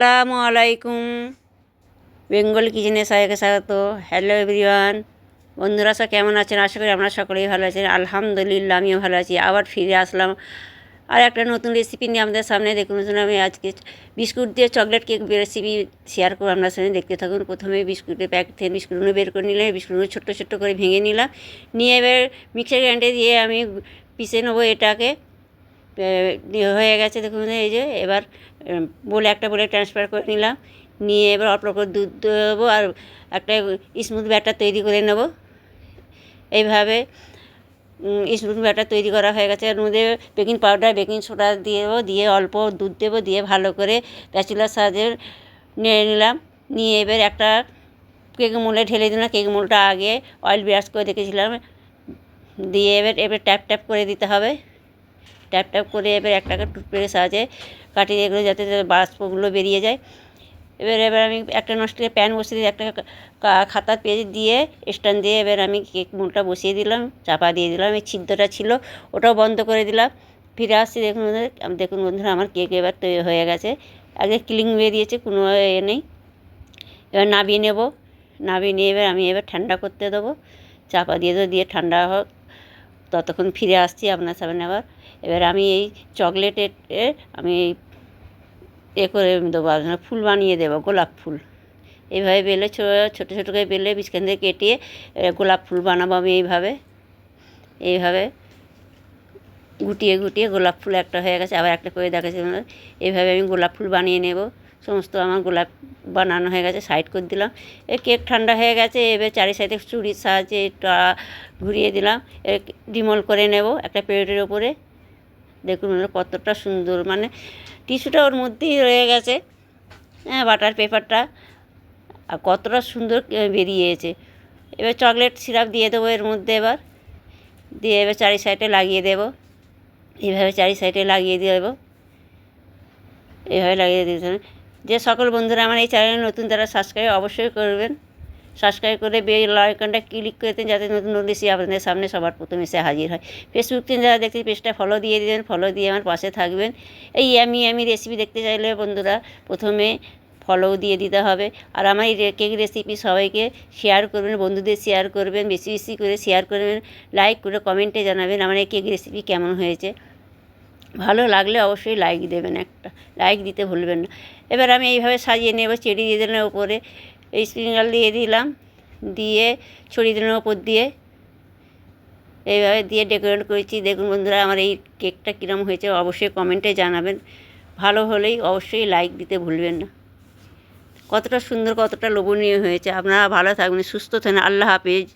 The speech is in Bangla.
আসসালামু আলাইকুম। বেঙ্গল কিচেনে সবাইকে স্বাগত। হ্যালো এভরিওয়ান, বন্ধুরা সব কেমন আছেন? আশা করি আপনারা সকলেই ভালো আছেন। আলহামদুলিল্লাহ আমিও ভালো আছি। আবার ফিরে আসলাম আর একটা নতুন রেসিপি নিয়ে আমাদের সামনে। দেখুন, আমি আজকে বিস্কুট দিয়ে চকলেট কেক রেসিপি শেয়ার করবো আপনার সামনে, দেখতে থাকুন। প্রথমে বিস্কুটের প্যাকেট থেকে বিস্কুটগুলো বের করে নিলাম, বিস্কুটগুলো ছোট্টো ছোট্টো করে ভেঙে নিলাম, নিয়ে এবার মিক্সার গ্রাইন্ডারে দিয়ে আমি পিষে নেবো এটাকে। হয়ে গেছে দেখুন, এই যে এবার একটা বলে ট্রান্সফার করে নিলাম, নিয়ে এবার অল্প অল্প দুধ দেবো আর একটা স্মুথ ব্যাটার তৈরি করে নেব। এইভাবে স্মুথ ব্যাটার তৈরি করা হয়ে গেছে। এর মধ্যে বেকিং পাউডার, বেকিং সোডা দেবো, দিয়ে অল্প দুধ দেবো, দিয়ে ভালো করে প্যাচুলার সাহায্যে নেড়ে নিলাম। নিয়ে এবার একটা কেক মোল্ডে ঢেলে দিলাম। কেক মোল্ডটা আগে অয়েল ব্রাশ করে রেখেছিলাম, দিয়ে এবার ট্যাপ ট্যাপ করে দিতে হবে। ট্যাপ ট্যাপ করে এবার একটা টুথপেস্টের সাহায্যে কাটিয়ে এগুলো যাতে বাষ্পগুলো বেরিয়ে যায়। এবার আমি একটা ননস্টিকের প্যান বসিয়ে দিয়ে একটা খাতার পেজ দিয়ে স্ট্যান্ড দিয়ে এবার আমি কেক মোল্ডটা বসিয়ে দিলাম, চাপা দিয়ে দিলাম। এই ছিদ্রটা ছিল ওটাও বন্ধ করে দিলাম। ফিরে আসছি, দেখুন বন্ধুরা, আমার কেক এবার তৈরি হয়ে গেছে। আগে ক্লিং বেরিয়েছে, কোনো নেই। এবার নাবিয়ে নেব। নাবিয়ে নিয়ে এবার ঠান্ডা করতে দেবো, চাপা দিয়ে দেবো, দিয়ে ঠান্ডা হোক। ততক্ষণ ফিরে আসছি আপনার সামনে আবার। এবার আমি এই চকলেটের আমি করে দেবো, ফুল বানিয়ে দেবো, গোলাপ ফুল। এইভাবে বেলে ছোটো ছোটো করে বেলে বিছখান থেকে কেটে গোলাপ ফুল বানাবো আমি। এইভাবে গুটিয়ে গুটিয়ে গোলাপ ফুল একটা হয়ে গেছে, আবার একটা করে দেখাচ্ছি। এইভাবে আমি গোলাপ ফুল বানিয়ে নেব। সমস্ত আমার গোলাপ বানানো হয়ে গেছে, সাইড করে দিলাম। কেক ঠান্ডা হয়ে গেছে। এবার চারি সাইডে চুড়ির সাহায্যে এটা ঘুরিয়ে দিলাম, ডিমোল করে নেব একটা প্লেটের ওপরে। দেখুন কতটা সুন্দর, মানে টিস্যুটা ওর মধ্যেই রয়ে গেছে, হ্যাঁ, বাটার পেপারটা, আর কতটা সুন্দর বেরিয়েছে। এবার চকলেট সিরাপ দিয়ে দেবো এর মধ্যে, এবার চারি সাইডে লাগিয়ে দেবো। এইভাবে চারি সাইডে লাগিয়ে দেবো, এইভাবে লাগিয়ে দিতে হবে। যে সকল বন্ধুরা আমার এই চ্যানেলে নতুন, তারা সাবস্ক্রাইব অবশ্যই করবেন। সাবস্ক্রাইব করে বেল আইকনটা ক্লিক করে দেন, যাতে নতুন নতুন রেসিপি আপনাদের সামনে সবার প্রথম এসে হাজির হয়। ফেসবুক থেকে যারা দেখতে, পেজটা ফলো দিয়ে দেবেন, ফলো দিয়ে আমার পাশে থাকবেন। এই আমি রেসিপি দেখতে চাইলে বন্ধুরা প্রথমে ফলো দিয়ে দিতে হবে। আর আমার এই কেক রেসিপি সবাইকে শেয়ার করবেন, বন্ধুদের শেয়ার করবেন, বেশি বেশি করে শেয়ার করবেন, লাইক করে কমেন্টে জানাবেন আমার এই কেক রেসিপি কেমন হয়েছে। ভালো লাগলে অবশ্যই লাইক দেবেন, একটা লাইক দিতে ভুলবেন না। এবার আমি এইভাবে সাজিয়ে নেব, চেরি দিয়ে দিলাম ওপরে, এই স্প্রিঙ্কল দিয়ে দিলাম, দিয়ে ছড়িয়ে দিলাম ওপর দিয়ে। এইভাবে দিয়ে ডেকোরেট করেছি। দেখুন বন্ধুরা, আমার এই কেকটা কীরকম হয়েছে অবশ্যই কমেন্টে জানাবেন। ভালো হলেই অবশ্যই লাইক দিতে ভুলবেন না। কতটা সুন্দর, কতটা লোভনীয় হয়েছে। আপনারা ভালো থাকবেন, সুস্থ থাকবেন। আল্লাহ হাফেজ।